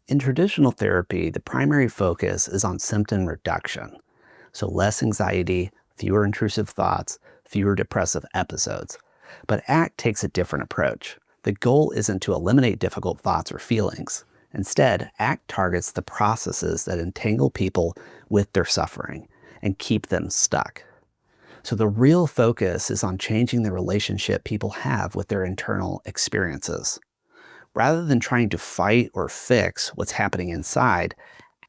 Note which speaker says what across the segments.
Speaker 1: In traditional therapy, the primary focus is on symptom reduction. So less anxiety, fewer intrusive thoughts, fewer depressive episodes. But ACT takes a different approach. The goal isn't to eliminate difficult thoughts or feelings. Instead, ACT targets the processes that entangle people with their suffering and keep them stuck. So the real focus is on changing the relationship people have with their internal experiences. Rather than trying to fight or fix what's happening inside,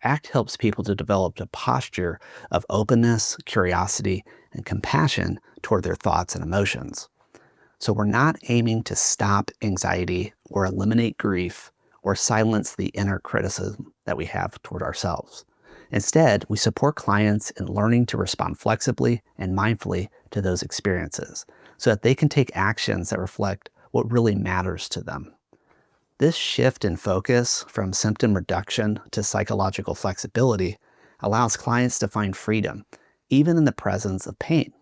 Speaker 1: ACT helps people to develop a posture of openness, curiosity, and compassion toward their thoughts and emotions. So we're not aiming to stop anxiety or eliminate grief or silence the inner criticism that we have toward ourselves. Instead, we support clients in learning to respond flexibly and mindfully to those experiences so that they can take actions that reflect what really matters to them. This shift in focus from symptom reduction to psychological flexibility allows clients to find freedom, even in the presence of pain.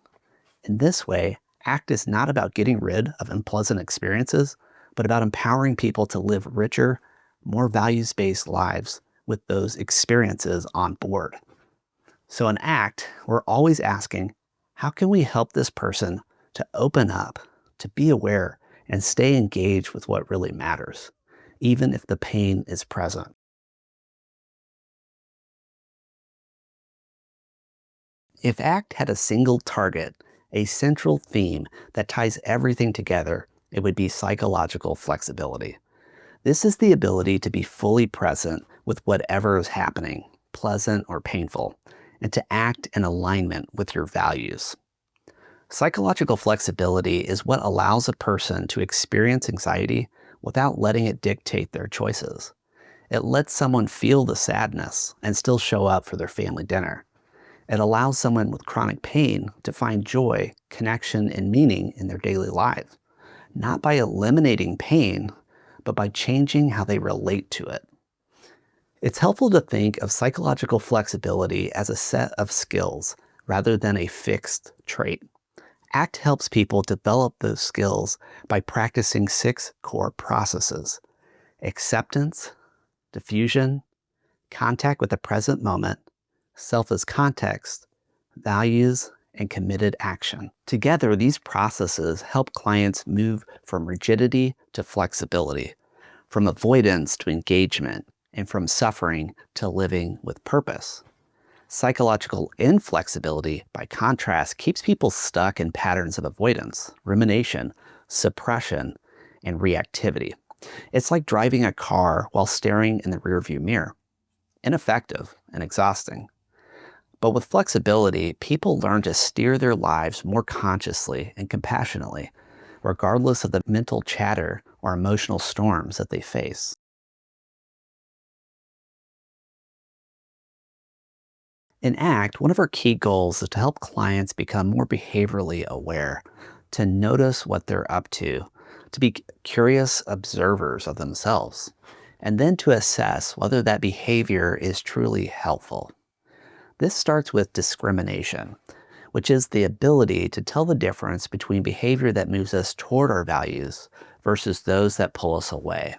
Speaker 1: In this way, ACT is not about getting rid of unpleasant experiences, but about empowering people to live richer, more values-based lives with those experiences on board. So in ACT, we're always asking, how can we help this person to open up, to be aware, and stay engaged with what really matters, even if the pain is present? If ACT had a single target, a central theme that ties everything together, it would be psychological flexibility. This is the ability to be fully present with whatever is happening, pleasant or painful, and to act in alignment with your values. Psychological flexibility is what allows a person to experience anxiety without letting it dictate their choices. It lets someone feel the sadness and still show up for their family dinner. It allows someone with chronic pain to find joy, connection, and meaning in their daily lives, not by eliminating pain, but by changing how they relate to it. It's helpful to think of psychological flexibility as a set of skills rather than a fixed trait. ACT helps people develop those skills by practicing 6 core processes: acceptance, diffusion, contact with the present moment, self as context, values, and committed action. Together, these processes help clients move from rigidity to flexibility, from avoidance to engagement, and from suffering to living with purpose. Psychological inflexibility, by contrast, keeps people stuck in patterns of avoidance, rumination, suppression, and reactivity. It's like driving a car while staring in the rearview mirror. Ineffective and exhausting. But with flexibility, people learn to steer their lives more consciously and compassionately, regardless of the mental chatter or emotional storms that they face. In ACT, one of our key goals is to help clients become more behaviorally aware, to notice what they're up to be curious observers of themselves, and then to assess whether that behavior is truly helpful. This starts with discrimination, which is the ability to tell the difference between behavior that moves us toward our values versus those that pull us away.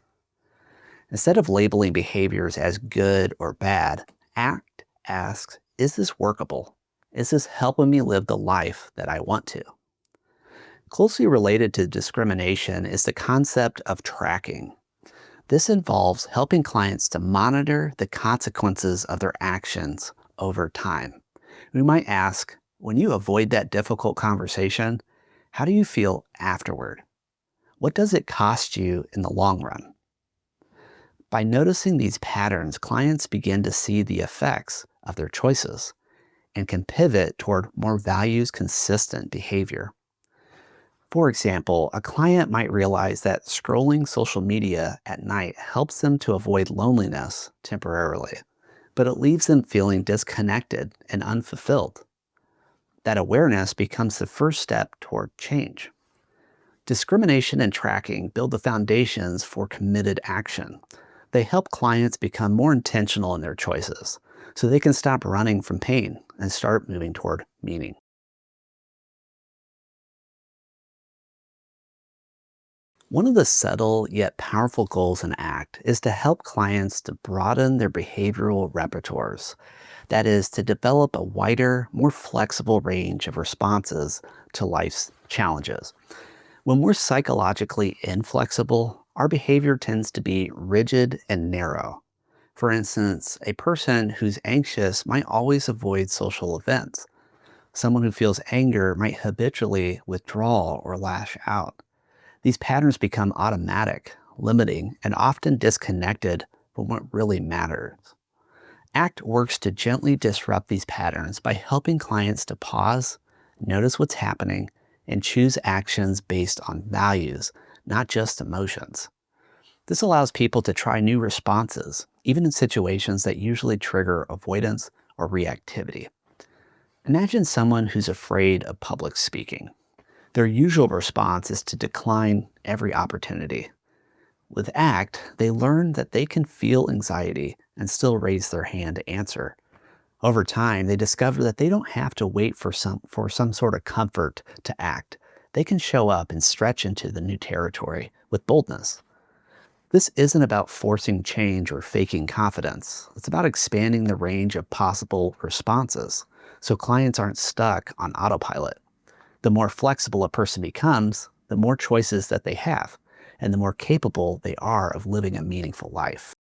Speaker 1: Instead of labeling behaviors as good or bad, ACT asks, is this workable? Is this helping me live the life that I want to? Closely related to discrimination is the concept of tracking. This involves helping clients to monitor the consequences of their actions over time. We might ask, when you avoid that difficult conversation, how do you feel afterward? What does it cost you in the long run? By noticing these patterns, clients begin to see the effects of their choices and can pivot toward more values-consistent behavior. For example, a client might realize that scrolling social media at night helps them to avoid loneliness temporarily, but it leaves them feeling disconnected and unfulfilled. That awareness becomes the first step toward change. Discrimination and tracking build the foundations for committed action. They help clients become more intentional in their choices, so they can stop running from pain and start moving toward meaning. One of the subtle yet powerful goals in ACT is to help clients to broaden their behavioral repertoires. That is, to develop a wider, more flexible range of responses to life's challenges. When we're psychologically inflexible, our behavior tends to be rigid and narrow. For instance, a person who's anxious might always avoid social events. Someone who feels anger might habitually withdraw or lash out. These patterns become automatic, limiting, and often disconnected from what really matters. ACT works to gently disrupt these patterns by helping clients to pause, notice what's happening, and choose actions based on values, not just emotions. This allows people to try new responses, even in situations that usually trigger avoidance or reactivity. Imagine someone who's afraid of public speaking. Their usual response is to decline every opportunity. With ACT, they learn that they can feel anxiety and still raise their hand to answer. Over time, they discover that they don't have to wait for some sort of comfort to act. They can show up and stretch into the new territory with boldness. This isn't about forcing change or faking confidence. It's about expanding the range of possible responses so clients aren't stuck on autopilot. The more flexible a person becomes, the more choices that they have, and the more capable they are of living a meaningful life.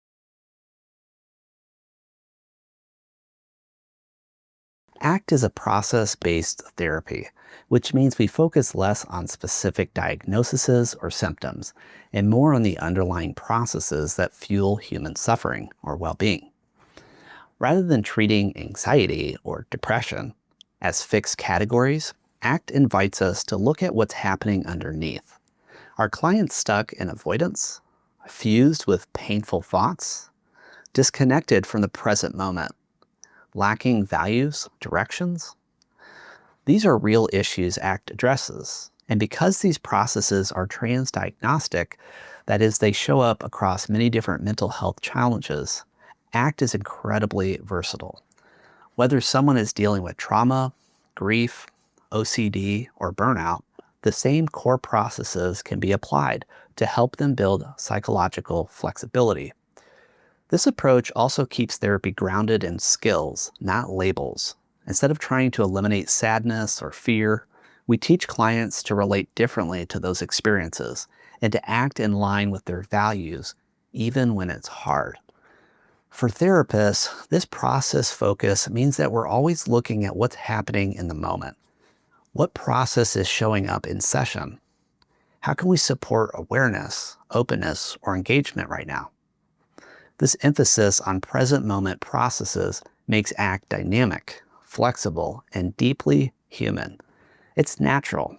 Speaker 1: ACT is a process-based therapy, which means we focus less on specific diagnoses or symptoms and more on the underlying processes that fuel human suffering or well-being. Rather than treating anxiety or depression as fixed categories, ACT invites us to look at what's happening underneath. Are clients stuck in avoidance, fused with painful thoughts, disconnected from the present moment, lacking values, directions? These are real issues ACT addresses. And because these processes are transdiagnostic, that is, they show up across many different mental health challenges, ACT is incredibly versatile. Whether someone is dealing with trauma, grief, OCD, or burnout, the same core processes can be applied to help them build psychological flexibility. This approach also keeps therapy grounded in skills, not labels. Instead of trying to eliminate sadness or fear, we teach clients to relate differently to those experiences and to act in line with their values, even when it's hard. For therapists, this process focus means that we're always looking at what's happening in the moment. What process is showing up in session? How can we support awareness, openness, or engagement right now? This emphasis on present moment processes makes ACT dynamic, flexible, and deeply human. It's natural.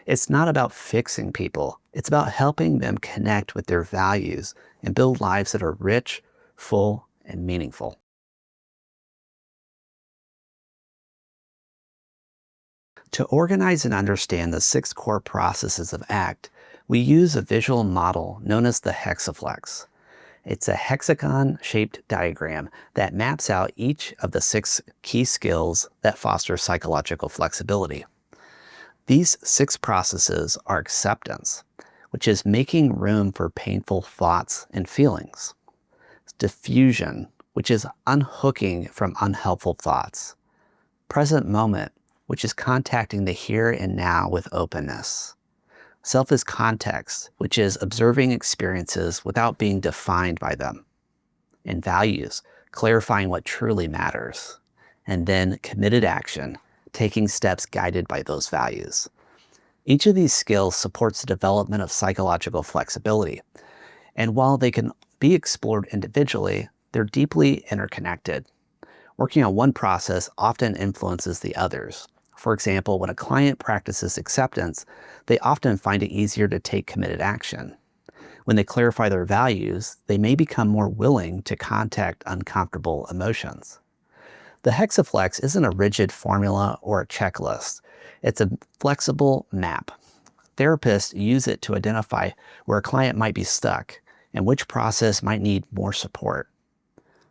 Speaker 1: It's not about fixing people. It's about helping them connect with their values and build lives that are rich, full, and meaningful. To organize and understand the 6 core processes of ACT, we use a visual model known as the Hexaflex. It's a hexagon-shaped diagram that maps out each of the 6 key skills that foster psychological flexibility. These 6 processes are acceptance, which is making room for painful thoughts and feelings. Diffusion, which is unhooking from unhelpful thoughts. Present moment, which is contacting the here and now with openness. Self is context, which is observing experiences without being defined by them. And values, clarifying what truly matters. And then committed action, taking steps guided by those values. Each of these skills supports the development of psychological flexibility. And while they can be explored individually, they're deeply interconnected. Working on one process often influences the others. For example, when a client practices acceptance, they often find it easier to take committed action. When they clarify their values, they may become more willing to contact uncomfortable emotions. The Hexaflex isn't a rigid formula or a checklist. It's a flexible map. Therapists use it to identify where a client might be stuck and which process might need more support.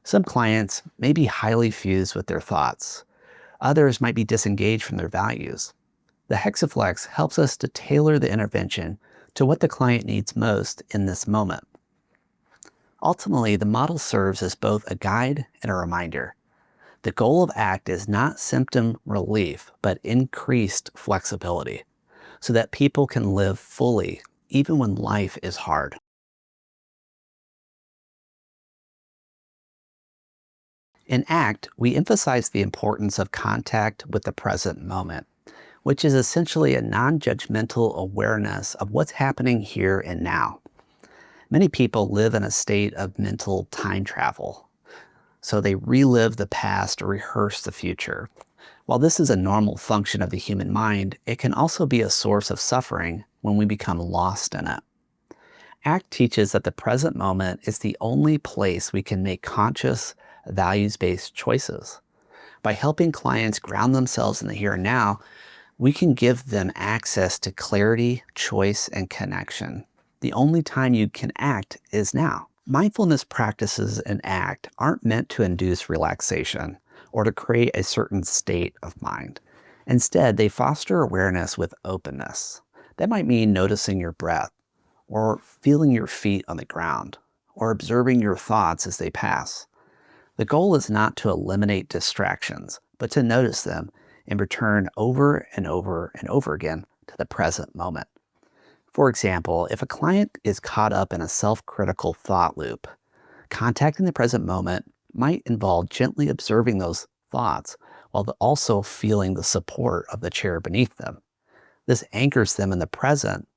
Speaker 1: Some clients may be highly fused with their thoughts. Others might be disengaged from their values. The Hexaflex helps us to tailor the intervention to what the client needs most in this moment. Ultimately, the model serves as both a guide and a reminder. The goal of ACT is not symptom relief, but increased flexibility so that people can live fully even when life is hard. In ACT, we emphasize the importance of contact with the present moment, which is essentially a non-judgmental awareness of what's happening here and now. Many people live in a state of mental time travel, so they relive the past or rehearse the future. While this is a normal function of the human mind, it can also be a source of suffering when we become lost in it. ACT teaches that the present moment is the only place we can make conscious, values-based choices. By helping clients ground themselves in the here and now, we can give them access to clarity, choice, and connection. The only time you can act is now. Mindfulness practices and ACT aren't meant to induce relaxation or to create a certain state of mind. Instead, they foster awareness with openness. That might mean noticing your breath, or feeling your feet on the ground, or observing your thoughts as they pass. The goal is not to eliminate distractions, but to notice them and return over and over and over again to the present moment. For example, if a client is caught up in a self-critical thought loop, contacting the present moment might involve gently observing those thoughts while also feeling the support of the chair beneath them. This anchors them in the present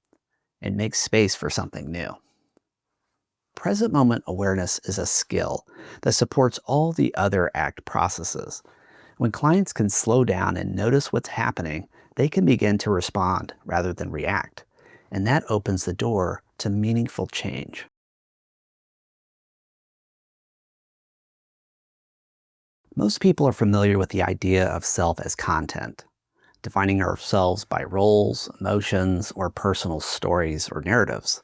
Speaker 1: and makes space for something new. Present moment awareness is a skill that supports all the other ACT processes. When clients can slow down and notice what's happening, they can begin to respond rather than react. And that opens the door to meaningful change. Most people are familiar with the idea of self as content, defining ourselves by roles, emotions, or personal stories or narratives.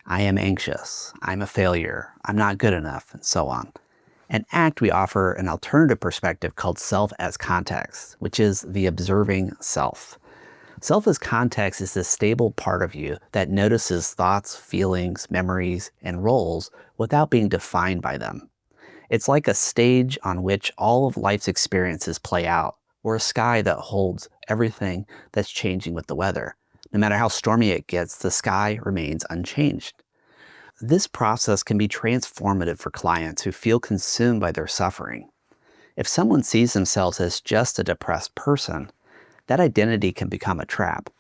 Speaker 1: I am anxious, I'm a failure, I'm not good enough, and so on. In ACT, we offer an alternative perspective called self as context, which is the observing self. Self as context is the stable part of you that notices thoughts, feelings, memories, and roles without being defined by them. It's like a stage on which all of life's experiences play out, or a sky that holds everything that's changing with the weather. No matter how stormy it gets, the sky remains unchanged. This process can be transformative for clients who feel consumed by their suffering. If someone sees themselves as just a depressed person, that identity can become a trap.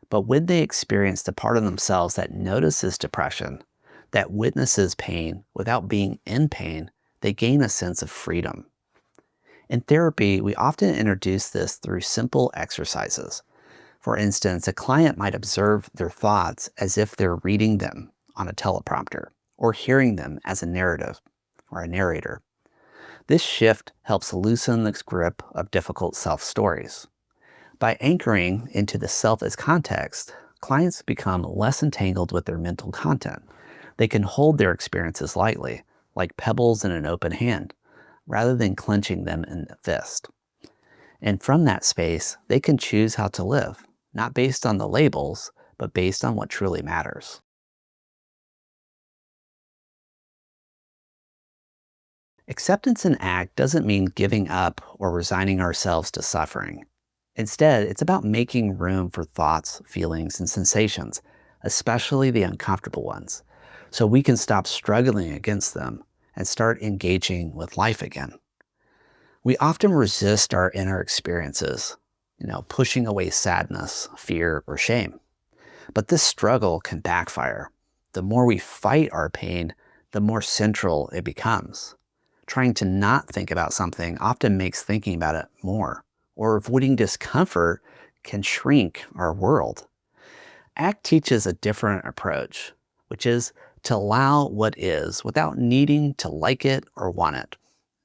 Speaker 1: But when they experience the part of themselves that notices depression, that witnesses pain without being in pain, they gain a sense of freedom. In therapy, we often introduce this through simple exercises. For instance, a client might observe their thoughts as if they're reading them on a teleprompter, or hearing them as a narrative or a narrator. This shift helps loosen the grip of difficult self-stories. By anchoring into the self as context, clients become less entangled with their mental content. They can hold their experiences lightly, like pebbles in an open hand, rather than clenching them in a fist. And from that space, they can choose how to live, not based on the labels, but based on what truly matters. Acceptance in ACT doesn't mean giving up or resigning ourselves to suffering. Instead, it's about making room for thoughts, feelings, and sensations, especially the uncomfortable ones, so we can stop struggling against them and start engaging with life again. We often resist our inner experiences, pushing away sadness, fear, or shame. But this struggle can backfire. The more we fight our pain, the more central it becomes. Trying to not think about something often makes thinking about it more, or avoiding discomfort can shrink our world. ACT teaches a different approach, which is to allow what is without needing to like it or want it.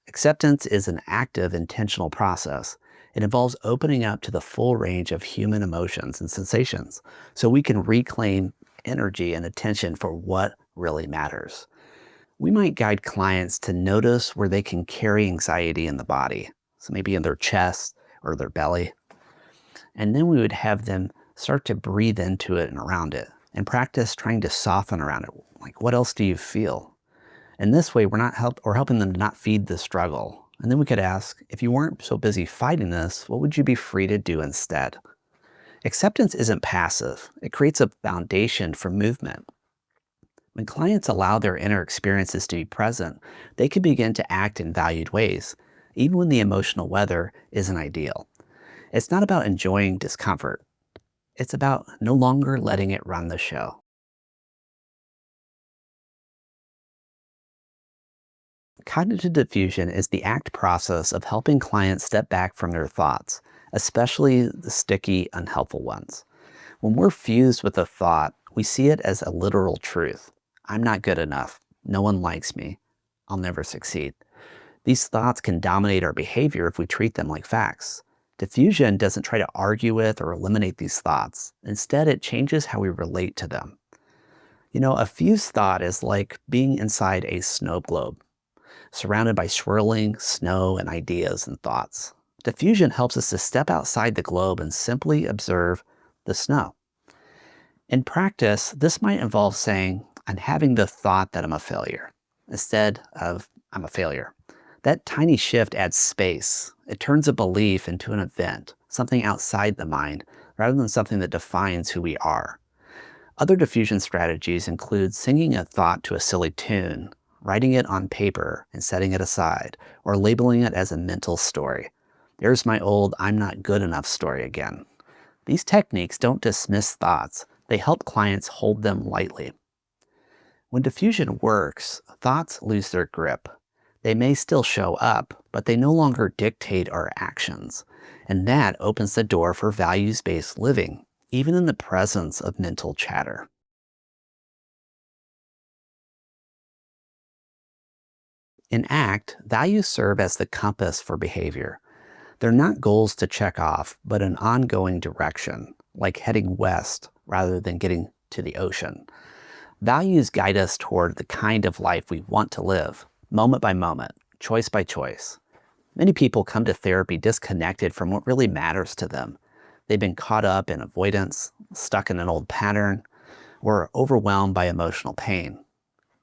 Speaker 1: Acceptance is an active, intentional process. It involves opening up to the full range of human emotions and sensations so we can reclaim energy and attention for what really matters. We might guide clients to notice where they can carry anxiety in the body, so maybe in their chest or their belly. And then we would have them start to breathe into it and around it, and practice trying to soften around it. Like, what else do you feel? And this way, we're not helping them to not feed the struggle. And then we could ask, if you weren't so busy fighting this, what would you be free to do instead? Acceptance isn't passive. It creates a foundation for movement. When clients allow their inner experiences to be present, they can begin to act in valued ways, even when the emotional weather isn't ideal. It's not about enjoying discomfort. It's about no longer letting it run the show. Cognitive diffusion is the act process of helping clients step back from their thoughts, especially the sticky, unhelpful ones. When we're fused with a thought, we see it as a literal truth. I'm not good enough. No one likes me. I'll never succeed. These thoughts can dominate our behavior if we treat them like facts. Diffusion doesn't try to argue with or eliminate these thoughts. Instead, it changes how we relate to them. A fused thought is like being inside a snow globe, surrounded by swirling snow and ideas and thoughts. Diffusion helps us to step outside the globe and simply observe the snow. In practice, this might involve saying, I'm having the thought that I'm a failure, instead of I'm a failure. That tiny shift adds space. It turns a belief into an event, something outside the mind, rather than something that defines who we are. Other diffusion strategies include singing a thought to a silly tune, writing it on paper and setting it aside, or labeling it as a mental story. There's my old I'm not good enough story again. These techniques don't dismiss thoughts. They help clients hold them lightly. When diffusion works, thoughts lose their grip. They may still show up, but they no longer dictate our actions. And that opens the door for values-based living, even in the presence of mental chatter. In ACT, values serve as the compass for behavior. They're not goals to check off, but an ongoing direction, like heading west rather than getting to the ocean. Values guide us toward the kind of life we want to live, moment by moment, choice by choice. Many people come to therapy disconnected from what really matters to them. They've been caught up in avoidance, stuck in an old pattern, or overwhelmed by emotional pain.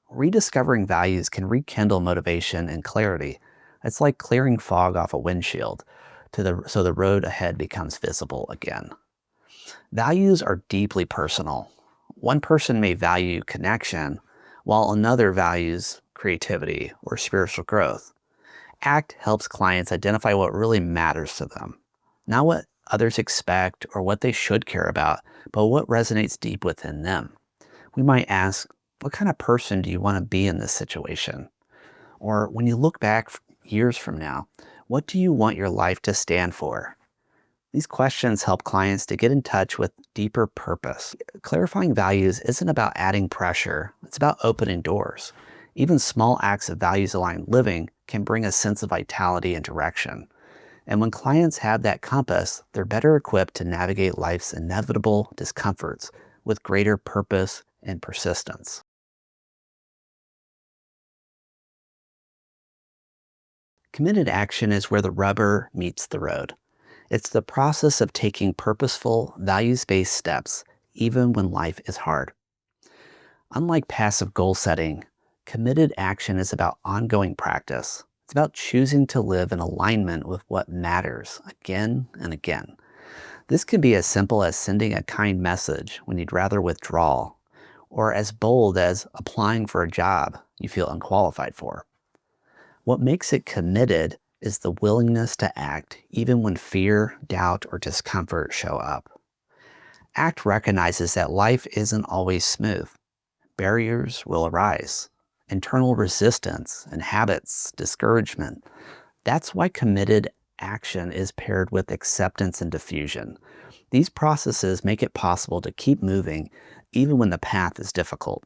Speaker 1: Rediscovering values can rekindle motivation and clarity. It's like clearing fog off a windshield so the road ahead becomes visible again. Values are deeply personal. One person may value connection, while another values creativity or spiritual growth. ACT helps clients identify what really matters to them, not what others expect or what they should care about, but what resonates deep within them. We might ask, what kind of person do you want to be in this situation? Or when you look back years from now, what do you want your life to stand for? These questions help clients to get in touch with deeper purpose. Clarifying values isn't about adding pressure, it's about opening doors. Even small acts of values-aligned living can bring a sense of vitality and direction. And when clients have that compass, they're better equipped to navigate life's inevitable discomforts with greater purpose and persistence. Committed action is where the rubber meets the road. It's the process of taking purposeful, values-based steps, even when life is hard. Unlike passive goal setting, committed action is about ongoing practice. It's about choosing to live in alignment with what matters again and again. This can be as simple as sending a kind message when you'd rather withdraw, or as bold as applying for a job you feel unqualified for. What makes it committed is the willingness to act even when fear, doubt, or discomfort show up. ACT recognizes that life isn't always smooth. Barriers will arise, internal resistance and habits, discouragement. That's why committed action is paired with acceptance and diffusion. These processes make it possible to keep moving even when the path is difficult.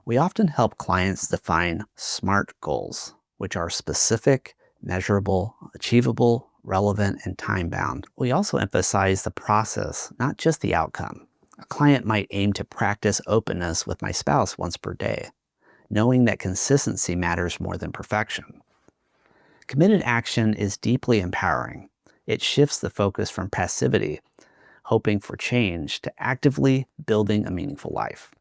Speaker 1: We often help clients define SMART goals, which are specific, measurable, achievable, relevant, and time-bound. We also emphasize the process, not just the outcome. A client might aim to practice openness with my spouse once per day, knowing that consistency matters more than perfection. Committed action is deeply empowering. It shifts the focus from passivity, hoping for change, to actively building a meaningful life.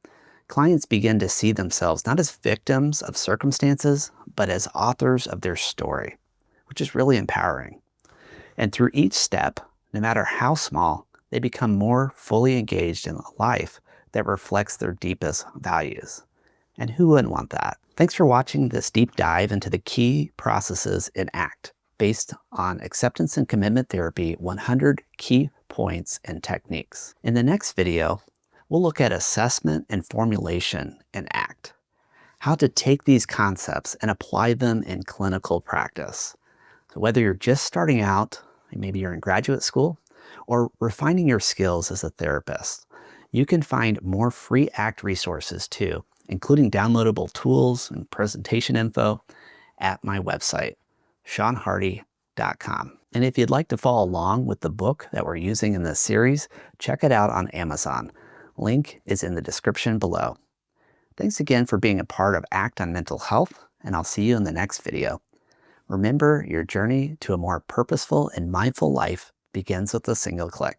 Speaker 1: Clients begin to see themselves not as victims of circumstances, but as authors of their story, which is really empowering. And through each step, no matter how small, they become more fully engaged in a life that reflects their deepest values. And who wouldn't want that? Thanks for watching this deep dive into the key processes in ACT, based on Acceptance and Commitment Therapy 100 Key Points and Techniques. In the next video, we'll look at assessment and formulation in ACT, how to take these concepts and apply them in clinical practice. So whether you're just starting out, maybe you're in graduate school, or refining your skills as a therapist, you can find more free ACT resources too, including downloadable tools and presentation info at my website, seanhardy.com. And if you'd like to follow along with the book that we're using in this series, check it out on Amazon. Link is in the description below. Thanks again for being a part of ACT on Mental Health, and I'll see you in the next video. Remember, your journey to a more purposeful and mindful life begins with a single click.